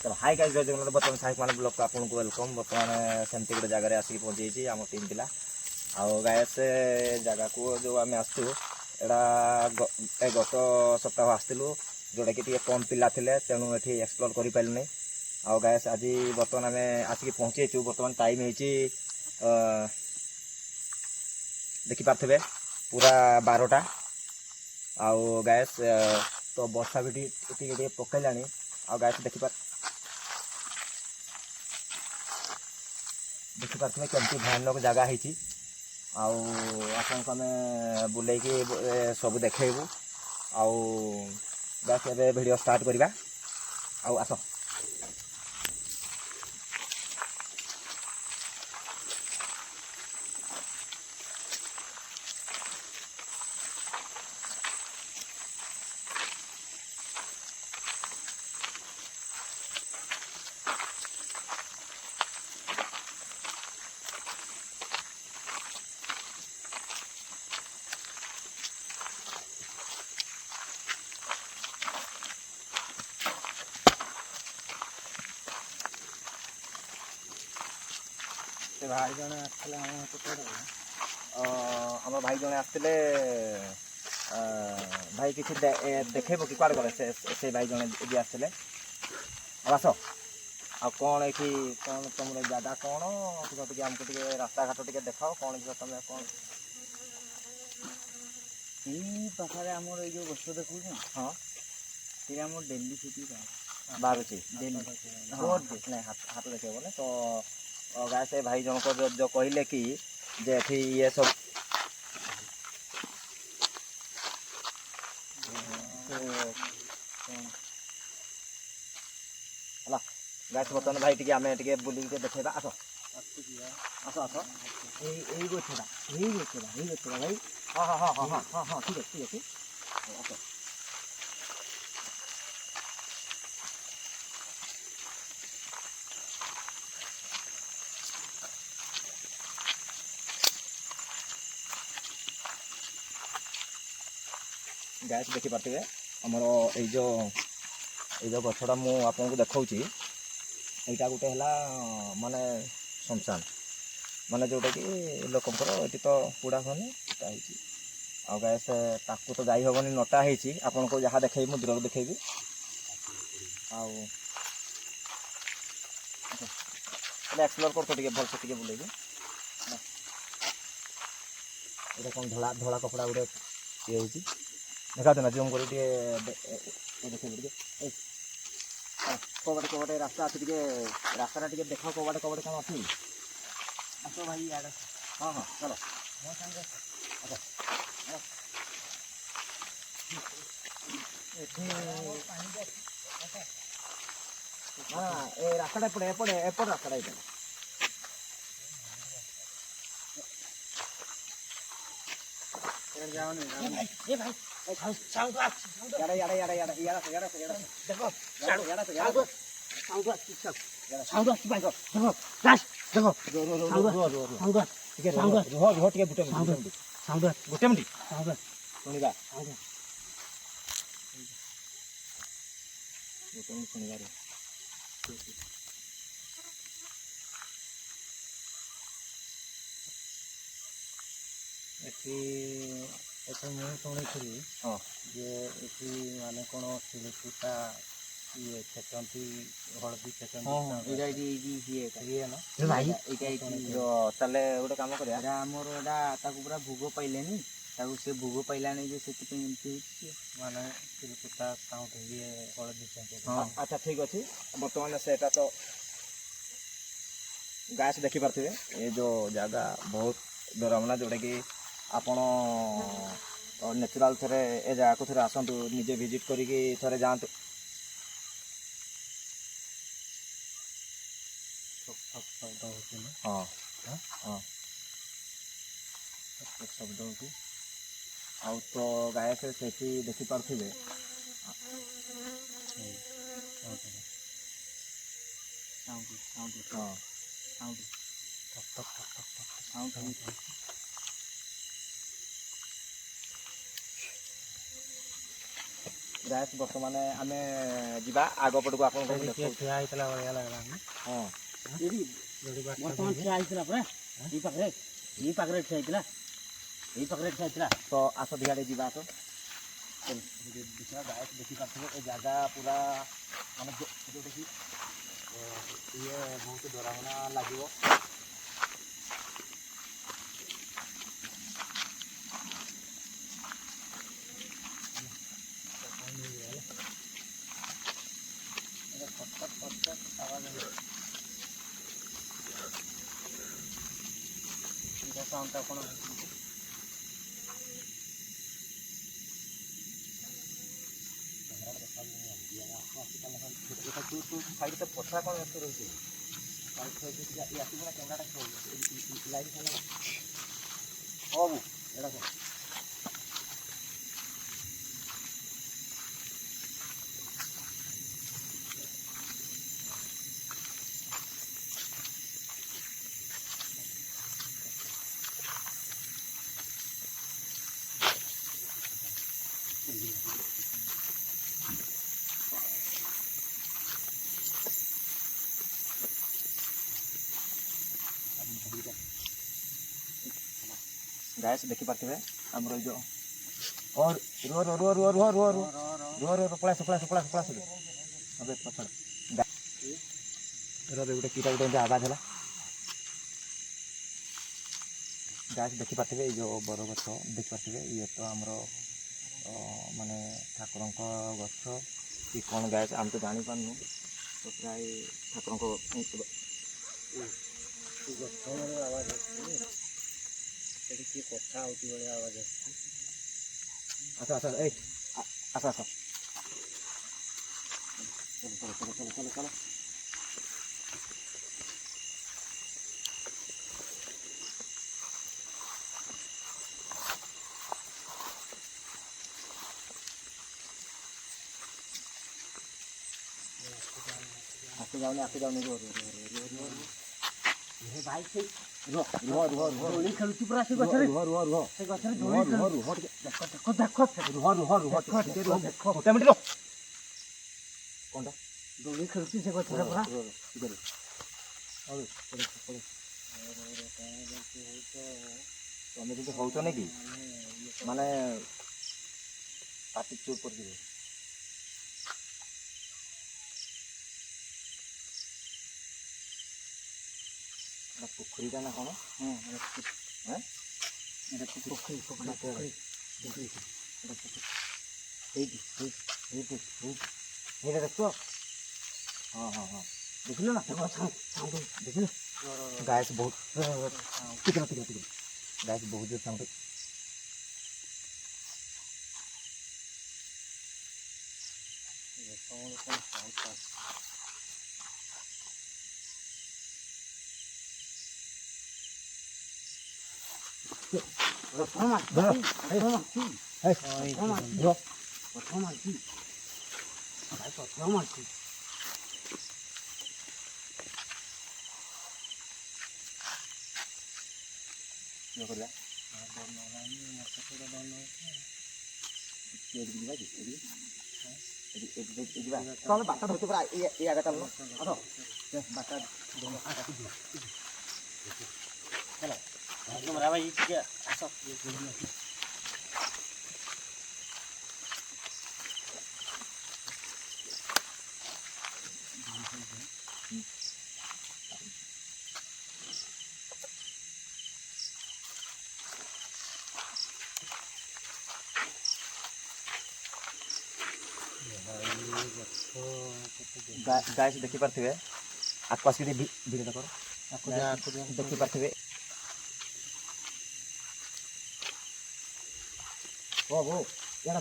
चलो high guys जय जगन्नाथ बर्तमान साहिक मान ब्लॉग को आपको वेलकम बर्तमान सेमती गोटे जगह आसिक पहुँची आम टीम पिला आउ गाइस जगह को जो आम आसू एटा गत सप्ताह आसलु जोटा कि कम पिला थे तेणु ये एक्सप्लोर कर पारे आउ गाइस आज बर्तमान आम आसिक पहुँचीचु बर्तमान टाइम होती देखिपे पूरा 12टा आउ गाइस तो वर्षा भी टे पकईला आउ गाइस देखिपे केमती भयानक जगह है आपको आम बुले सब देखु आउ बस ए वीडियो स्टार्ट करवा आउ आस भाई जन आम भाई जन आसते भाई किसी देखेब कि कौन गले से भाई जन ये आसते आस आ कौन ये कौन तुम जगह कौन टे आमको टे रास्ता घाट टे देखाओ कौन तुम कौन पाखे आम जो गछ देखु हाँ ये आम डेली छुट्टी बाहर डेली हाथ देखे बोले तो गाय से भाई जन को जो कहले कि जे ये सब गाय बर्तमान भाई टी आम टे बुल देखा आस आस आस यही गछटा भाई हाँ हाँ हाँ हाँ हाँ हाँ ठीक है आस गैस देखिपे आमर ये गछटा मुझे देखा यहाँ गोटे है माने शमशान माने जोटा कि लोकंर ये तो पुड़ा हनी आ गैस ताकू तो जाई हेनी नटा होती आपन को जहाँ देखे मुझे दूर देखेबी एक्सप्लोर कर तो भल से बुलेबी ये कौन धला धला कपड़ा गोटे ये हो देखा देना जूम कर कबाटे कबाटे रास्ता अच्छे टे रास्ता टे देखा कबाटे कबाटे कौन अच्छी आस भाई यार हाँ हाँ चलो मो सागर हाँ ये रास्ता एपटे एपटे एपट रास्ता ये गोटे मिनट शुणा शुणवा शुणी हाँ जे माने कौन शिलपुटा ये छेचंती हलदी ताले गोटे कम कर आमर एटा पूरा भोग पाइले से भोग पाइलानी जे माने शिलपुटा साउंड ये हलदी हाँ अच्छा ठीक अच्छे बर्तमान से तो गाय से देखिपे ये जो जगह बहुत डरावना जोटा कि आपण नेचुराल थे ए जगह को थे आसतु निजे विजिट करिकी थे जातु हाँ हाँ शब्द हो आउ तो गाय से देखिपे ଗାଇସ୍ ବର୍ତ୍ତମାନ ଆମେ ଯିବା ଆଗ ପଟକୁ ଆପଣଙ୍କୁ ଦେଖାଉଛି। ଠିଆ ହେଇଥିଲା ଭଳିଆ ଲାଗିଲା। ହଁ ବର୍ତ୍ତମାନ ଠିଆ ହେଇଥିଲା ପରା ଏଇ ପାଖରେ ଠିଆ ହେଇଥିଲା ତ ଆସ ଦିହାଡ଼େ ଯିବା ଆସ ଦେଖିବା ଗାଇସ୍ ଦେଖିପାରୁଥିବେ ଏ ଜାଗା ପୁରା ମାନେ ଯେଉଁଟାକି ଇଏ ବହୁତ ଡରାବନା ଲାଗିବ। କ'ଣ ସାଇଡ଼୍ ପଛା କ'ଣ ଏତେ ରହିଛି ସାଇଡ଼୍ ଆସିବୁ ନା କ୍ୟାମେରାଟା ଲାଇଟ୍ ହେଲା ହଉ ଏଇଟା କଣ गाइस देखी पाते आमर जो और रुह रुह रुह रुह रुह रुह रुह रुह रुह पड़ा पड़ा अबे पछड़ गोटे कीटा गोटे आवाज है गाइस देखी पाते जो बर गछ देखी पाते ये तो आमर माने ठाकुर गछ कि कौन गाइस आम तो जानी पारनु तो प्राय ठाकुर କିଏ କଥା ହେଉଛି ଭଳିଆ ଆବାଜ ଆସୁଛି। ଆସ ଆସ ଏ ଆସ ଆସ ଚାଲ ଚାଲ ଚାଲ ଚାଲ ଚାଲ आके जाओ ଭାଇ ସେଇ रुह रुह रुह रुह ଦୋଳି ଖେଳୁଛି ପୁରା ସେ ଗଛରେ रुह रुह रुह ସେ ଗଛରେ ଦୋଳି रुह ଖେଳୁଛି। रुह ଦେଖ ଦେଖ ଦେଖ रुह रुह रुह ଦେଖ गोटे मिनट रुह कौनटा ଦୋଳି ଖେଳୁଛି ସେ ଗଛରେ ପୁରା। ତମେ ଯଦି ହଉଛ ନାଇଁ କି ମାନେ ପାଟି ଚୁପ୍ କରିଯିବେ। ପୋଖରୀଟା ନା କ'ଣ ଏଇଟା ଦେଖ ହଁ ହଁ ହଁ ଦେଖିଲ ନା ଦେଖିଲେ ଗାଈ ବହୁତ ଟିକେ ଟିକେ ଗାଈ ବହୁତ ଜୋର ସାଉଣ୍ଡ ତମେ ବାଟ ଧରୁଛ ପୁରା ଏ ଆଗ ଚାଲୁନ ବାଟ ଭାଇ ଟିକେ ଆସ गाय से देखी पार्थे आसपास की धीरे कर देखी पार्थे वो एड़ा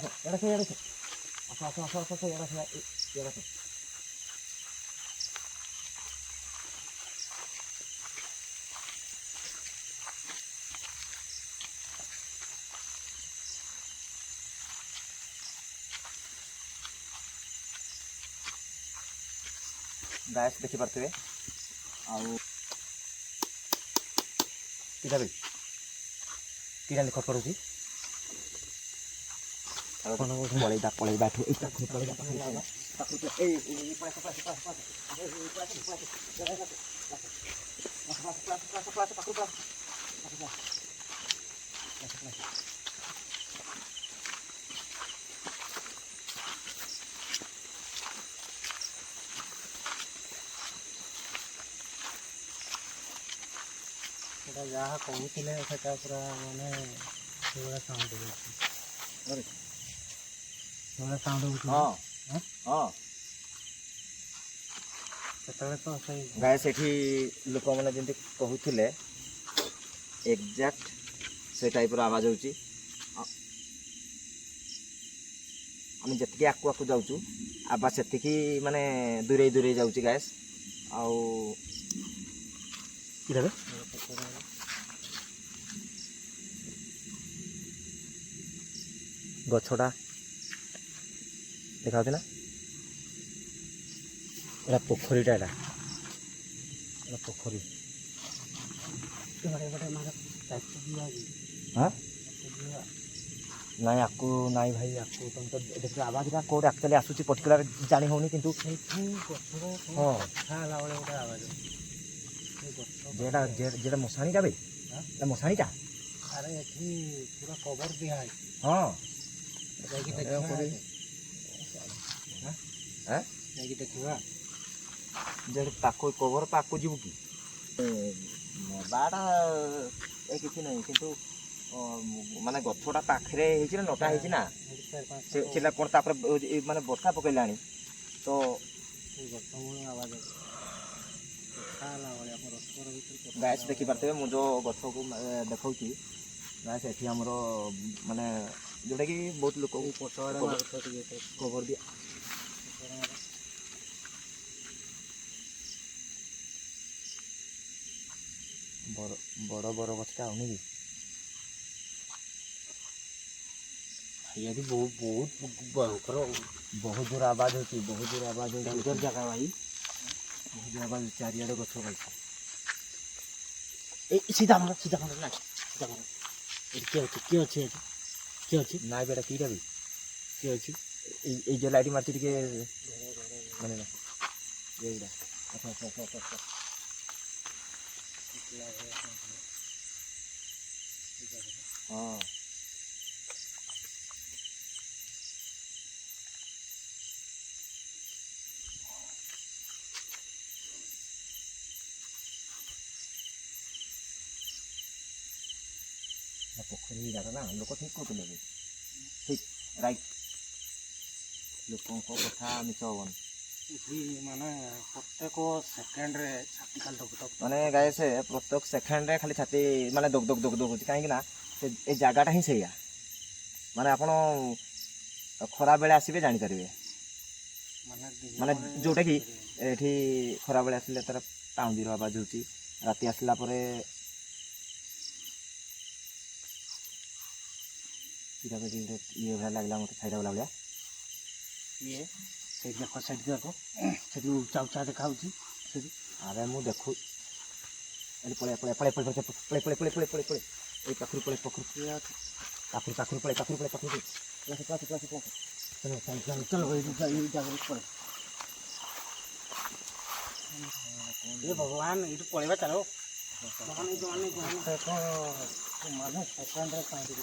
गाय देखी पार्थे आटा खट करुच्ची ପଳେଇବା ଏଠୁ ଏଇ ପାଖରୁ ପଳେଇବା ସେଟା ଯାହା କହୁଥିଲେ ସେଟା ପୁରା ମାନେ ସେଇଭଳିଆ ସାଉଣ୍ଡ ହେଉଛି ସେଇଭଳିଆ ସାଉଣ୍ଡ ହେଉଛି ହଁ ସେତେବେଳେ ତ ସେଇ ଗାଏ ସେଠି ଲୋକମାନେ ଯେମିତି କହୁଥିଲେ ଏକ୍ଜାକ୍ଟ ସେ ଟାଇପ୍ର ଆବାଜ ହେଉଛି। ଆମେ ଯେତିକି ଆକୁ ଆକୁ ଯାଉଛୁ ଆବାଜ ସେତିକି ମାନେ ଦୂରେଇ ଦୂରେଇ ଯାଉଛି ଗ୍ୟାସ୍। ଆଉ ଗଛଟା ଦେଖାଉଛି ନା ଏଇଟା ପୋଖରୀଟା ଏଇଟା ପୋଖରୀ ହଁ ନାଇଁ ଆକୁ ନାଇଁ ଭାଇ ଆକୁ ତମେ ତ ଦେଖ ଆବାଜଟା କୋଉଠି ଆକ୍ଚୁଆଲି ଆସୁଛି ପର୍ଟିକୁଲାର ଜାଣି ହେଉନି କିନ୍ତୁ ହଁ ହେଲା ବେଳେ ଗୋଟେ ଆବାଜ ଯେଟା ଯେଟା ମଶାଣିଟା ବେ ମଶାଣିଟା ଆରେ ଏଠି ପୁରା କଭର ଦିଆ ହେଇଛି ହଁ ଯାଇକି ଦେଖିବା ଯାଇକି ଦେଖିବା ଯେଠି ତାକୁ କଭର ପାକୁ ଯିବୁ କି ନେବାଟା କିଛି ନାହିଁ କିନ୍ତୁ ମାନେ ଗଛଟା ପାଖରେ ହେଇଛି ନା ନଟା ହେଇଛି ନା ସେଟା କ'ଣ ତାପରେ ମାନେ ବର୍ଷା ପକେଇଲାଣି ତ ଗ୍ୟାସ୍ ଦେଖିପାରୁଥିବେ ମୁଁ ଯେଉଁ ଗଛକୁ ଦେଖାଉଛି ଗ୍ୟାସ୍ ଏଠି ଆମର ମାନେ ଯେଉଁଟାକି ବହୁତ ଲୋକ କଭର ଦିଆ ବଡ଼ ବଡ଼ ଗଛଟା ହଉନି କି ଏଠି ବହୁତ ଭୟଙ୍କର ବହୁତ ଜୋର ଆବାଜ ହେଉଛି ବହୁତ ଜୋର ଆବାଜ ହେଉଛି ଜାଗା ଭାଇ ବହୁତ ଜୋର ଆବାଜ ଚାରିଆଡ଼େ ଗଛ ଭାଇ ଏଇ ସିଧା ମାର ନା ସିଧା ମାର ଏଠି କିଏ ଅଛି ନାଇଁ ବେଟା କିଟା ବି କିଏ ଅଛି ଏଇ ଯେଉଁ ଲାଇଟ୍ ମାରୁଛି ଟିକେ ମାନେ ଏଇଟା ହଁ ପୋଖରୀ ଜାଗା ନା ଲୋକ ଠିକ୍ କହୁଥିଲେ ବି ଠିକ୍ ରାଇଟ୍ ଲୋକଙ୍କ କଥା ମିଛ ହେବନି ମାନେ ପ୍ରତ୍ୟେକ ସେକେଣ୍ଡରେ ଛାତି ଖାଲି ମାନେ ଗାଈ ସେ ପ୍ରତ୍ୟେକ ସେକେଣ୍ଡରେ ଖାଲି ଛାତି ମାନେ ଦଗ ଦଗ ଦଗ ଦଗ ହେଉଛି କାହିଁକି ନା ସେ ଏ ଜାଗାଟା ହିଁ ସେଇଆ ମାନେ ଆପଣ ଖରାବେଳେ ଆସିବେ ଜାଣିପାରିବେ ମାନେ ଯେଉଁଟାକି ଏଠି ଖରାବେଳେ ଆସିଲେ ତାର ପାଉଁଜିର ଆବାଜ ହେଉଛି ରାତି ଆସିଲା ପରେ ଇଏ ଭଳିଆ ଲାଗିଲା ମୋତେ ଛାଇଟା ଗଲା ଭଳିଆ ଇଏ ସେଇଠି ଦେଖ ସେଠି ଉଚ୍ଚା ଉଚ୍ଚା ଦେଖାହେଉଛି ସେଠି ଆରେ ମୁଁ ଦେଖୁ ଏଠି ପଳେଇ ଏଇ ପାଖରୁ ପଳେଇ ପାଖରୁ चलो ये भगवान इటు पळेबा चलो माने सेकंड रे कांदी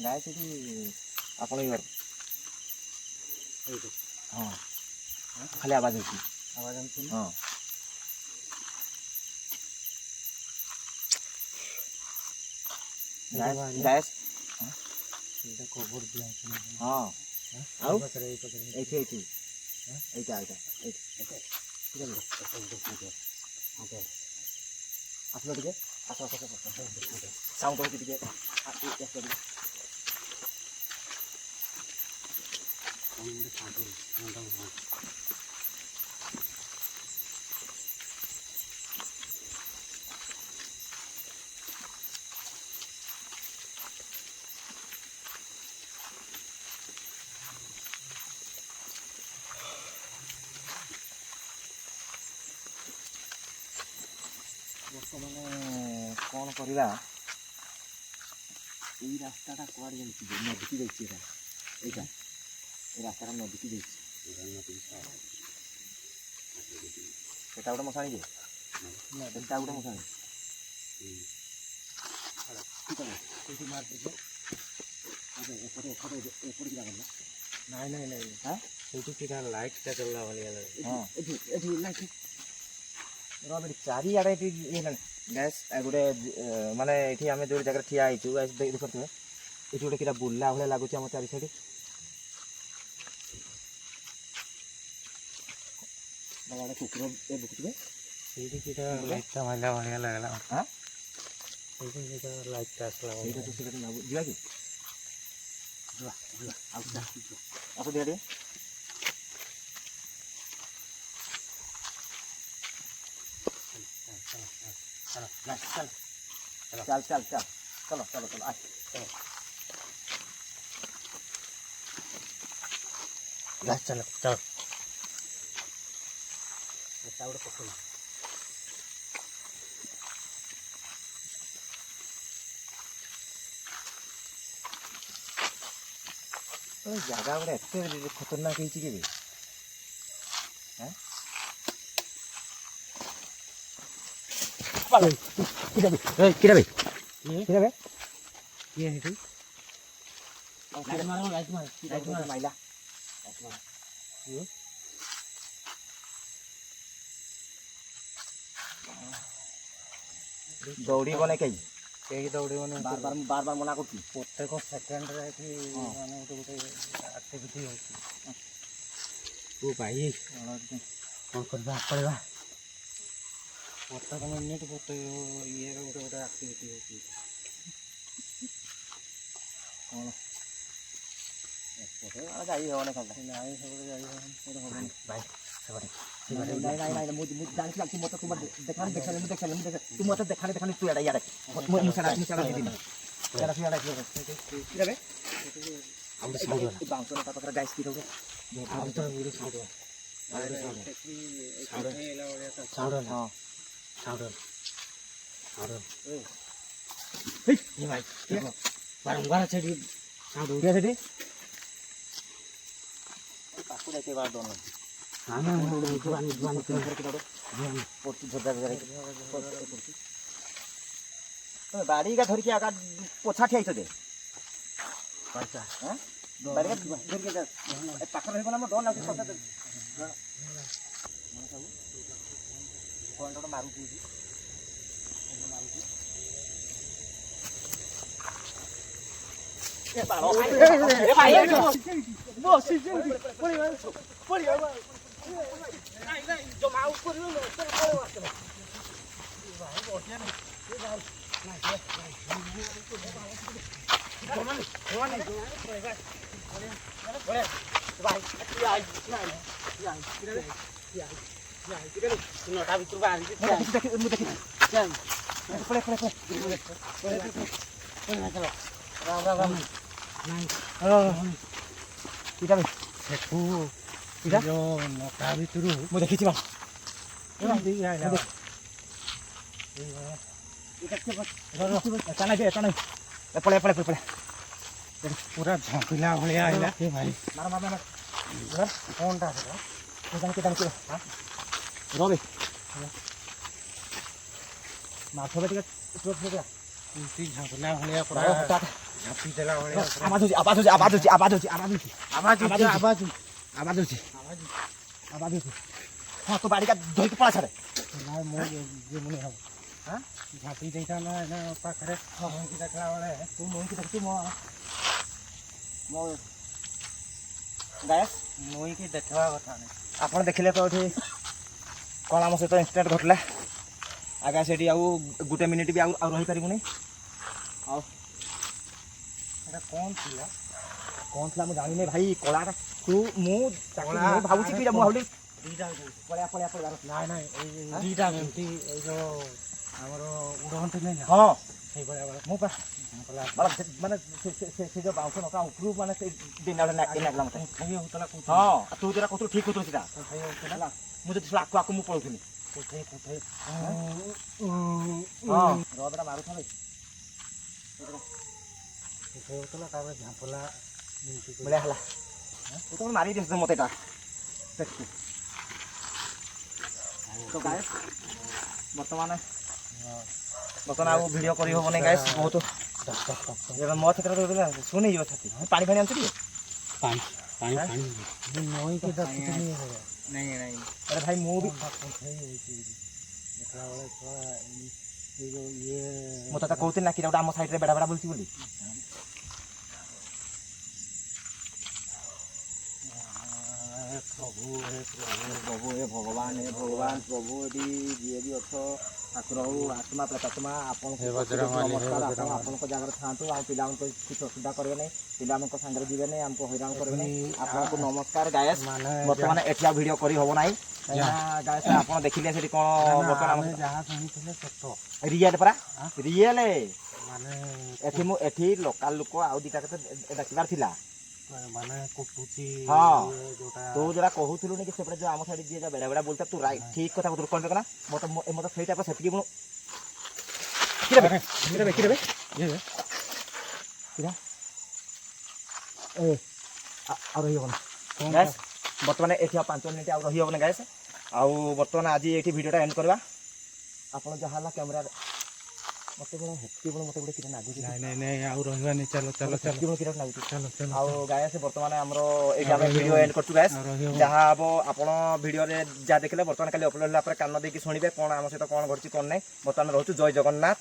ଗାଈ ସେଠି ଆପଣ ହଁ ଖାଲି ଆବାଜ ହେଉଛି ହଁ ଗ୍ୟାସ୍ कवर दिया ହଁ ଆଉ ଏଇଠି ଏଇଠି ଏଇଟା ଏଇଟା ଆସିଲ ଟିକେ ଆସ ସାଉଣ୍ଡ ହେଉଛି ଟିକେ ମାନେ କ'ଣ କରିବା ଏଇ ରାସ୍ତାଟା କୁଆଡ଼େ ଯାଇଛି ନଦୀକି ଯାଇଛି ଏଇଟା এই ରାସ୍ତାଟା ନଦୀକି ଯାଇଛି ସେଟା ଗୋଟେ ମଶାଣି ଯେ ସେଟା ଗୋଟେ ମଶାଣି ସେଇଠି ମାରିଦେବେ ଏପଟେ ଯିବା ଗଲା ନାଇଁ ନାଇଁ ନାଇଁ ହଁ ସେଇଠି କିଟା ଲାଇଟ୍ଟା ଚଲିଲା ଭଳିଆ ଲାଗେ ହଁ ଏଠି ଲାଇଟ୍ ରହ ଚାରିଆଡ଼େ ଏଠି ଇଏ ହେଲାଣି ଗ୍ୟାସ୍ ଗୋଟେ ମାନେ ଏଠି ଆମେ ଯେଉଁ ଜାଗାରେ ଠିଆ ହେଇଛୁ ଦେଖୁଥିବେ ଏଠି ଗୋଟେ କିଟା ବୁଲା ଭଳିଆ ଲାଗୁଛି ଆମ ଚାରି ସାଇଡ୍ ଗୋଟେ କୁକୁର ବୁକୁଥିବେ ସେଇଠି କିଟା ଲାଇଟ୍ଟା ମାରିଲା ଭଳିଆ ଲାଗିଲା ହଁ ସେଇଠି କିଟା ଲାଇଟ୍ଟା ଆସିଲା ସେଇଟା ତ ସେଇଟା ଯିବା କି ଯିବା ଯିବା ଆଉ ଆସ ଦିଆ ଟିକେ चल चल चल चल चलो चलो चलो आ चलो चल चल এটা ওটা পছন্দ জায়গা গুলো এত খতরনাক হয়েছে কি হ্যাঁ কিরাবে ये है ठीक लाइट मारो लाइट मारो माइला ये दौड़ी बने कई कई दौड़ी बने बार बार मना करती प्रत्येक सेकेंड रे कि माने गोटे एक्टिविटी होती ओ भाई कौन करबा पड़ेगा प्रत्येक मिनिट गोटे ये गोटे गोटे एक्टिविटी होती যাই হবনে খালি নাই সবরে যাই হবনে ভাই নাই মুঝে জানিস কি মতো তোমার দেখালে তুমি মতো দেখালে তুই এটা ইয়ারে মুসারা দিদি না এরা তুই এটা কি যাবে আমরা সাইড না বাউন্সার টা পাখরা গাইস কি দেবো আমি তো ভিডিও সাইড সাউন্ড হ্যাঁ সাউন্ড এই ভাই বারংবার ছেড়ে সাউন্ড উড়ে সেটি পাকু দেখতে বার দোনো আমি জোয়ান পড়ছি ঝোজা বাড়ি গা ধরিকি আগা পোছা ঠিয়াইছ দে আচ্ছা হ্যাঁ বাড়ি গা ধরিকি যা পাখরা হইব না আমার ডর লাগুছে কথা কোনটা মারুছি এ ভাই বস পড়ি নাই জমা উপরে ମୁଁ ଦେଖିଛି ବା पूरा झोंकला भलिया आइला ए भाई मार कौन टा के रोबे माछ बेटा उल्टी झोंकला भलिया पूरा झापी देला भलिया आवाज हाँ तो बाड़ी का धोई के पड़ा छड़े ना मो ये मुने हो हां झापी देता ना ना पाखरे मोई की देखला वाले तू मोई की देखती मो गायस मोई की देखवा कथा नहीं ଆପଣ ଦେଖିଲେ ତ ଏଠି କ'ଣ ଆମ ସହିତ ଇନସିଡେଣ୍ଟ ଘଟିଲା ଆଜ୍ଞା ସେଠି ଆଉ ଗୋଟେ ମିନିଟ୍ ବି ଆଉ ରହିପାରିବୁନି ଆଉ ଏଟା କौन ଥିଲା କ'ଣ ଥିଲା ମୁଁ ଜାଣିନି ଭାଇ କଳାଟା ତୁ ମୁଁ ଭାବୁଛି କି ମୁଁ ଭାବିଲି ଦୁଇଟା ପଳେଇବା ନାଇଁ ନାଇଁ ଏଇ ଦୁଇଟା ଏମିତି ଏଇ ଯୋଉ ଆମର ଉଡ଼ନ୍ତି ନାଇଁ ନା ହଁ ସେଇ ଭଳିଆ ଭଳିଆ ମୁଁ ମାନେ ସେ ଯୋଉ ବାଉଁଶ ନକା ଉପରୁ ମାନେ ସେ ଦିନ ଲାଗିଲା ମୋତେ ଖାଇ ହଉଥିଲା ହଁ ତୁ ଯୋଉଟା କହୁଥିଲୁ ଠିକ୍ କହୁଥିଲୁ ସେଟା ଖାଇ ହଉଥିଲା ହେଲା ମୁଁ ଯଦି ଆକୁ ମୁଁ ପଳଉଥିଲି କୋଠେ କୋଠେ ରଦଟା ମାରୁଥାଏ କୋଠେ ହଉଥିଲା ତାପରେ ଝାମ୍ପଲା ବଢ଼ିଆ ହେଲା ତମେ ମାରି ଦେଇଛ ମତେ ଏଟା ତ ଗାଏସ୍ ବର୍ତ୍ତମାନ ଆଉ ଭିଡ଼ିଓ କରି ହବନି ଗାଏସ୍ ବହୁତ ଏବେ ମୋ କ୍ଷେତ୍ରରେ ଶୁଣିଯିବ ଛାତି ପାଣି ଫାଣି ଆଣିଛୁ ଟିକେ ପାଣି ପାଣି ପାଣି ନଈକି ଦେଖୁଥିଲି ନାଇଁ ଆରେ ଭାଇ ମୁଁ ବି କୋଠେ ହେଇଛି ଦେଖିଲା ବେଳେ ଛୁଆ ଏଇ ଯୋଉ ଇଏ ମୁଁ ତତେ କହୁଥିଲି ନା କିଟା ଗୋଟେ ଆମ ସାଇଡ଼ରେ ବେଡ଼ା ବେଡ଼ା ବୁଲୁଛି ବୋଲି ପ୍ରଭୁ ହେ ଭଗବାନ ପ୍ରଭୁ ଏଠି ଯିଏ ବି ଅଛ ଠାକୁର ହଉ ଆତ୍ମା ପ୍ରେତାତ୍ମା ଆପଣଙ୍କୁ ନମସ୍କାର ଆପଣ ଆପଣଙ୍କ ଜାଗାରେ ଥାଆନ୍ତୁ ଆଉ ପିଲାମାନଙ୍କୁ କିଛି ଅସୁବିଧା କରିବେ ନାହିଁ ପିଲାମାନଙ୍କ ସାଙ୍ଗରେ ଯିବେ ନାହିଁ ଆମକୁ ହଇରାଣ କରିବେ ନାହିଁ ଆପଣଙ୍କୁ ନମସ୍କାର ଗାଏସ୍ ବର୍ତ୍ତମାନ ଏଠି ଆଉ ଭିଡ଼ିଓ କରି ହବ ନାହିଁ ଗାଏସ୍ ଆପଣ ଦେଖିଲେ ସେଠି କ'ଣ ବର୍ତ୍ତମାନ ଯାହା ଶୁଣିଥିଲେ ସତ ରିଏଲ୍ ପରା ରିଏଲ୍ ମାନେ ଏଠି ଲୋକାଲ ଲୋକ ଆଉ ଦୁଇଟା କେତେ ଦେଖିବାର ଥିଲା ମାନେ କୁଟୁଛି ହଁ ଯୋଉଟା ତୁ ଯୋଉଟା କହୁଥିଲୁନି କି ସେପଟେ ଯୋଉ ଆମ ସାଇଡ୍ ଯିଏ ବେଡ଼ା ବେଡ଼ା ବୁଲୁଥା ତୁ ରାଇଟ୍ ଠିକ୍ କଥା କହୁଥିଲୁ କ'ଣ ନା ମତେ ସେଇଟା ସେତିକି ମୁଁ କିରେ ଆଉ ରହିହବନି ଗ୍ୟାସ୍ ବର୍ତ୍ତମାନ ଏଠି ଆଉ 5 ମିନିଟ୍ ଆଉ ରହିହବନି ଗ୍ୟାସ୍ ଆଉ ବର୍ତ୍ତମାନ ଆଜି ଏଠି ଭିଡ଼ିଓଟା ଏଣ୍ଡ କରିବା ଆପଣ ଯାହା ହେଲା କ୍ୟାମେରାରେ ମତେ ଗୋଟେ କିରେ ନାଗୁଛି ନାଇଁ ଆଉ ରହିବାନି ଚାଲ କିରେ ଲାଗୁଛି ଚାଲ ଆଉ ଗାଏସ୍ ବର୍ତ୍ତମାନ ଆମର ଏଇଠି ଆମେ ଭିଡ଼ିଓ ଏଣ୍ଡ କରୁଛୁ ଗାଏସ୍ ଯାହା ହବ ଆପଣ ଭିଡ଼ିଓରେ ଯାହା ଦେଖିଲେ ବର୍ତ୍ତମାନ କାଲି ଅପଲୋଡ଼ ହେଲା ପରେ କାନ ଦେଇକି ଶୁଣିବେ କ'ଣ ଆମ ସହିତ କ'ଣ ଘଟୁଛି କ'ଣ ନାହିଁ ବର୍ତ୍ତମାନ ରହୁଛୁ ଜୟ ଜଗନ୍ନାଥ।